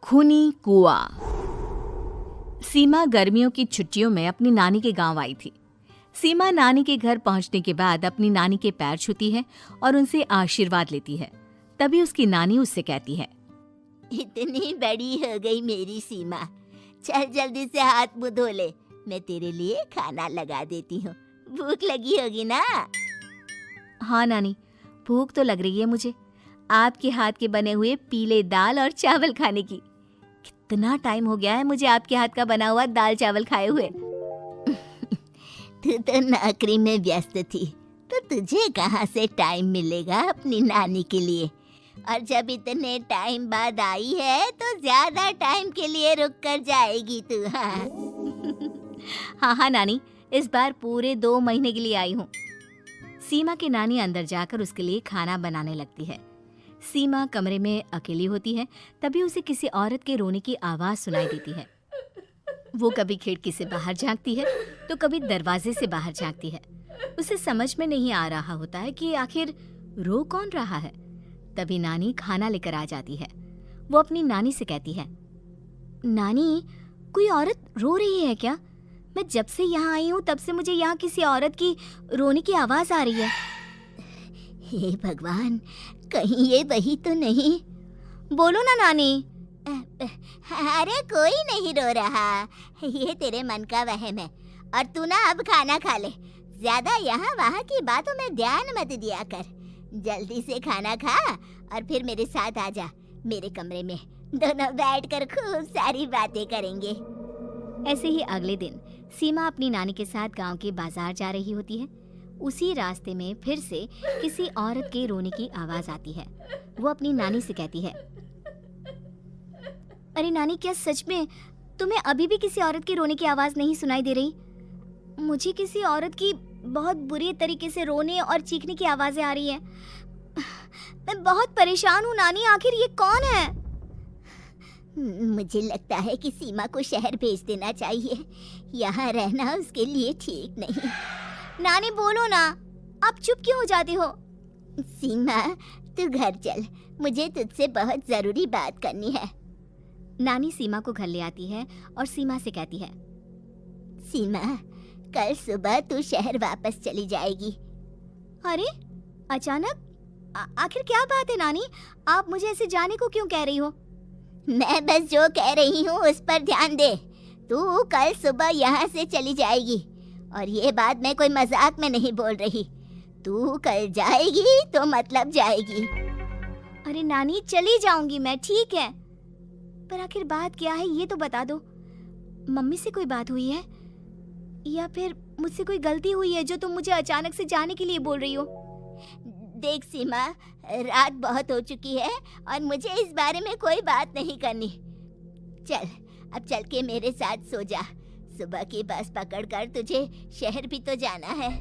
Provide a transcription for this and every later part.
खूनी कुआं। सीमा गर्मियों की छुट्टियों में अपनी नानी के गांव आई थी। सीमा नानी के घर पहुंचने के बाद अपनी नानी के पैर छूती है और उनसे आशीर्वाद लेती है। तभी उसकी नानी उससे कहती है, इतनी बड़ी हो गई मेरी सीमा, चल जल्दी से हाथ मुंह धो ले, मैं तेरे लिए खाना लगा देती हूँ। भूख लगी होगी ना? हाँ नानी, भूख तो लग रही है मुझे, आपके हाथ के बने हुए पीले दाल और चावल खाने की। कितना टाइम हो गया है मुझे आपके हाथ का बना हुआ दाल चावल खाए हुए। तू तो नौकरी में व्यस्त थी, तो तुझे कहाँ से टाइम मिलेगा अपनी नानी के लिए? और जब इतने टाइम बाद आई है तो ज्यादा टाइम के लिए रुक कर जाएगी तू। हाँ नानी, इस बार पूरे 2 महीने के लिए आई हूँ। सीमा की नानी अंदर जाकर उसके लिए खाना बनाने लगती है। सीमा कमरे में अकेली होती है, तभी उसे किसी औरत के रोने की आवाज सुनाई देती है। वो कभी खिड़की से बाहर झांकती है तो कभी दरवाजे से बाहर झांकती है। उसे समझ में नहीं आ रहा होता है कि आखिर रो कौन रहा है। तभी नानी खाना लेकर आ जाती है। वो अपनी नानी से कहती है, नानी, कोई औरत रो रही है क्या? मैं जब से यहाँ आई हूँ तब से मुझे यहाँ किसी औरत की रोने की आवाज आ रही है। हे भगवान, कहीं ये वही तो नहीं? बोलो ना नानी। अरे कोई नहीं रो रहा, ये तेरे मन का वहम है। और तू ना अब खाना खा ले, ज्यादा यहाँ वहाँ की बातों में ध्यान मत दिया कर। जल्दी से खाना खा और फिर मेरे साथ आ जा मेरे कमरे में, दोनों बैठकर खूब सारी बातें करेंगे। ऐसे ही अगले दिन सीमा अपनी नानी के साथ गांव के बाजार जा रही होती है। उसी रास्ते में फिर से किसी औरत के रोने की आवाज आती है। वो अपनी नानी से कहती है, अरे नानी, क्या सच में तुम्हें अभी भी किसी औरत की रोने की आवाज नहीं सुनाई दे रही? मुझे किसी औरत की बहुत बुरी तरीके से रोने और चीखने की आवाजें आ रही हैं। मैं बहुत परेशान हूँ नानी, आखिर ये कौन है? मुझे लगता है कि सीमा को शहर भेज देना चाहिए, यहाँ रहना उसके लिए ठीक नहीं। नानी बोलो ना, आप चुप क्यों हो जाते हो? सीमा, तू घर चल, मुझे तुझसे बहुत जरूरी बात करनी है। नानी सीमा को घर ले आती है और सीमा से कहती है, सीमा, कल सुबह तू शहर वापस चली जाएगी। अरे अचानक? आखिर क्या बात है नानी, आप मुझे ऐसे जाने को क्यों कह रही हो? मैं बस जो कह रही हूँ उस पर ध्यान दे। तू कल सुबह यहाँ से चली जाएगी, और ये बात मैं कोई मजाक में नहीं बोल रही। तू कल जाएगी तो मतलब जाएगी। अरे नानी, चली जाऊंगी मैं, ठीक है, पर आखिर बात क्या है ये तो बता दो। मम्मी से कोई बात हुई है या फिर मुझसे कोई गलती हुई है जो तुम मुझे अचानक से जाने के लिए बोल रही हो? देख सीमा, रात बहुत हो चुकी है और मुझे इस बारे में कोई बात नहीं करनी। चल, अब चल के मेरे साथ सो जा। सुबह की बस पकड़कर तुझे शहर भी तो जाना है।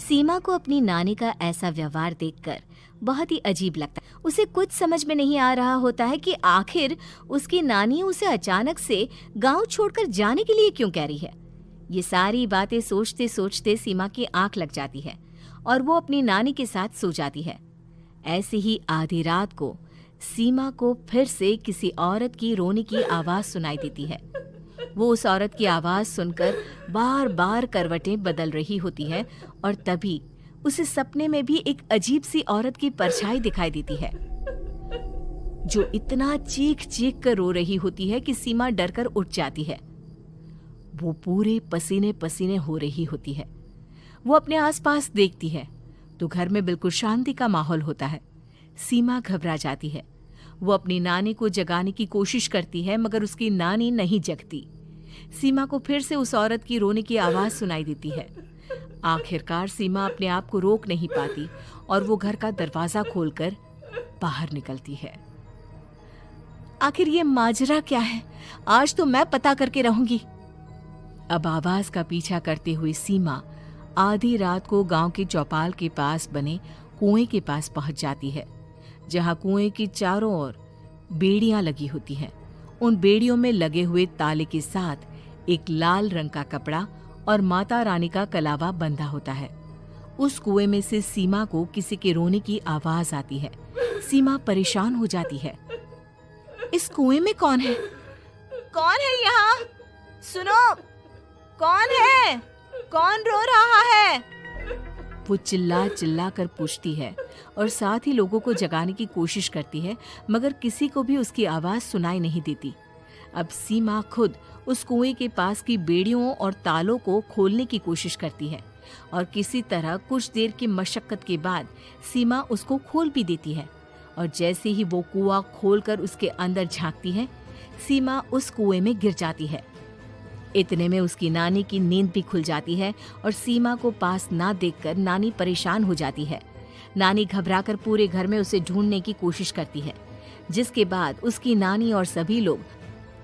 सीमा को अपनी नानी का ऐसा व्यवहार देखकर बहुत ही अजीब लगता है। उसे कुछ समझ में नहीं आ रहा होता है कि आखिर उसकी नानी उसे अचानक से गांव छोड़कर जाने के लिए क्यों कह रही है। ये सारी बातें सोचते सोचते सीमा की आंख लग जाती है और वो अपनी नानी के साथ सो जाती है। ऐसे ही आधी रात को सीमा को फिर से किसी औरत की रोने की आवाज सुनाई देती है। वो उस औरत की आवाज सुनकर बार बार करवटें बदल रही होती है और तभी उसे सपने में भी एक अजीब सी औरत की परछाई दिखाई देती है, जो इतना चीख चीख कर रो रही होती है कि सीमा डरकर उठ जाती है। वो पूरे पसीने पसीने हो रही होती है। वो अपने आसपास देखती है तो घर में बिल्कुल शांति का माहौल होता है। सीमा घबरा जाती है। वो अपनी नानी को जगाने की कोशिश करती है, मगर उसकी नानी नहीं जगती। सीमा को फिर से उस औरत की रोने की आवाज सुनाई देती है। आखिरकार सीमा अपने आप को रोक नहीं पाती और वो घर का दरवाजा खोलकर बाहर निकलती है। आखिर ये माजरा क्या है? आज तो मैं पता करके रहूंगी। अब आवाज का पीछा करते हुए सीमा आधी रात को गांव के चौपाल के पास बने कुएं के पास पहुंच जाती है, जहां कुएं की चारों ओर बेड़ियां लगी होती हैं। उन बेड़ियों में लगे हुए ताले के साथ एक लाल रंग का कपड़ा और माता रानी का कलावा बंधा होता है। उस कुएं में से सीमा को किसी के रोने की आवाज आती है। सीमा परेशान हो जाती है। इस कुएं में कौन है? कौन है यहाँ? सुनो, कौन है? कौन रो रहा है? वो चिल्ला चिल्ला कर पूछती है और साथ ही लोगों को जगाने की कोशिश करती है, मगर किसी को भी उसकी आवाज सुनाई नहीं देती। अब सीमा खुद उस कुएं के पास की बेड़ियों और तालों को खोलने की कोशिश करती है और किसी तरह कुछ देर की मशक्कत के बाद सीमा उसको खोल भी देती है। और जैसे ही वो कुआं खोलकर उसके अंदर झांकती है, सीमा उस कुएं में गिर जाती है। इतने में उसकी नानी की नींद भी खुल जाती है और सीमा को पास ना देखकर नानी परेशान हो जाती है। नानी घबराकर पूरे घर में उसे ढूंढने की कोशिश करती है, जिसके बाद उसकी नानी और सभी लोग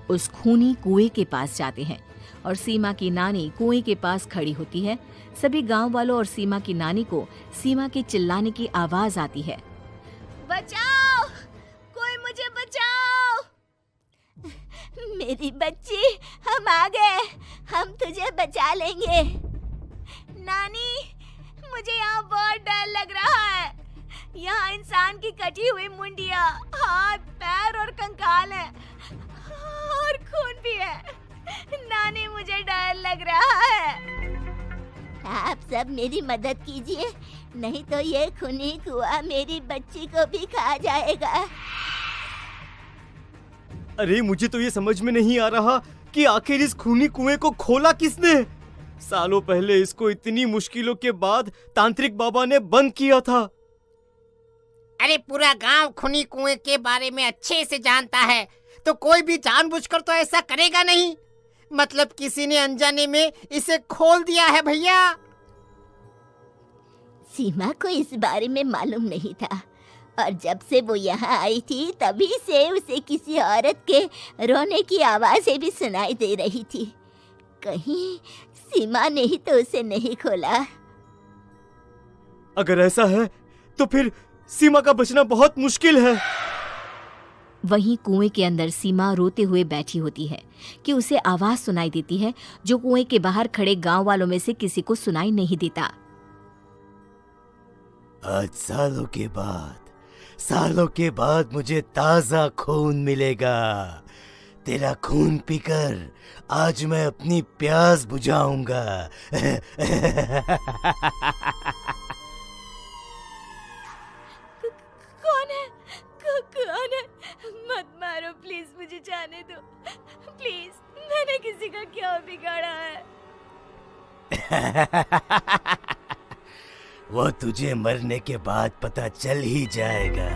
उस खूनी कुएं के पास जाते हैं और सीमा की नानी कुएं के पास खड़ी होती है। सभी गांव वालों और सीमा की नानी को सीमा के चिल्लाने की आवाज आती है, बचाओ, कोई मुझे बचाओ। मेरी बच्ची, हम आ गए, हम तुझे बचा लेंगे। नानी, मुझे यहाँ बहुत डर लग रहा है। यहाँ इंसान की कटी हुई मुंडिया, हाथ, पैर और कंकाल है और खून भी है। नानी, मुझे डर लग रहा है। आप सब मेरी मदद कीजिए, नहीं तो ये खूनी कुआं मेरी बच्ची को भी खा जाएगा। अरे मुझे तो ये समझ में नहीं आ रहा कि आखिर इस खूनी कुएं को खोला किसने। सालों पहले इसको इतनी मुश्किलों के बाद तांत्रिक बाबा ने बंद किया था। अरे पूरा गांव खूनी कुएं के बारे में अच्छे से जानता है, तो कोई भी जानबूझकर तो ऐसा करेगा नहीं। मतलब किसी ने अनजाने में इसे खोल दिया है भैया। सीमा को इस बारे में मालूम नहीं था और जब से वो यहाँ आई थी तभी से उसे किसी औरत के रोने की आवाजें भी सुनाई दे रही थी। कहीं सीमा ने ही तो उसे नहीं खोला। अगर ऐसा है तो फिर सीमा का बचना बहुत मुश्किल है। वहीं कुएं के अंदर सीमा रोते हुए बैठी होती है कि उसे आवाज सुनाई देती है जो कुएं के बाहर खड़े गांव वालों में से किसी को सुनाई नहीं देता। आज सालों के बाद मुझे ताजा खून मिलेगा। तेरा खून पीकर आज मैं अपनी प्यास बुझाऊंगा। कौन है? मत मारो प्लीज, मुझे जाने दो प्लीज। मैंने किसी का क्या बिगाड़ा है? वो तुझे मरने के बाद पता चल ही जाएगा।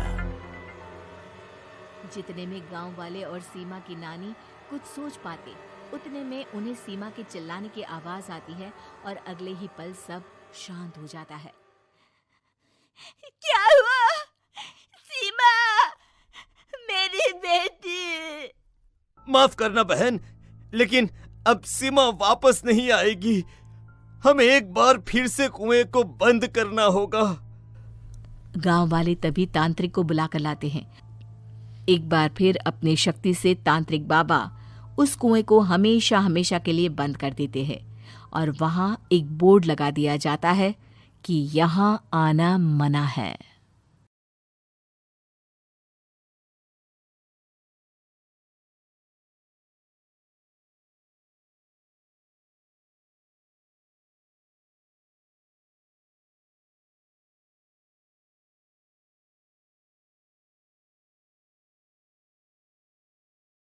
जितने में गांव वाले और सीमा की नानी कुछ सोच पाते, उतने में उन्हें सीमा के चिल्लाने की आवाज आती है और अगले ही पल सब शांत हो जाता है। क्या हुआ? सीमा, मेरी बेटी। माफ करना बहन, लेकिन अब सीमा वापस नहीं आएगी। हमें एक बार फिर से कुएं को बंद करना होगा। गांव वाले तभी तांत्रिक को बुला कर लाते हैं। एक बार फिर अपनी शक्ति से तांत्रिक बाबा उस कुएं को हमेशा हमेशा के लिए बंद कर देते हैं और वहां एक बोर्ड लगा दिया जाता है कि यहाँ आना मना है।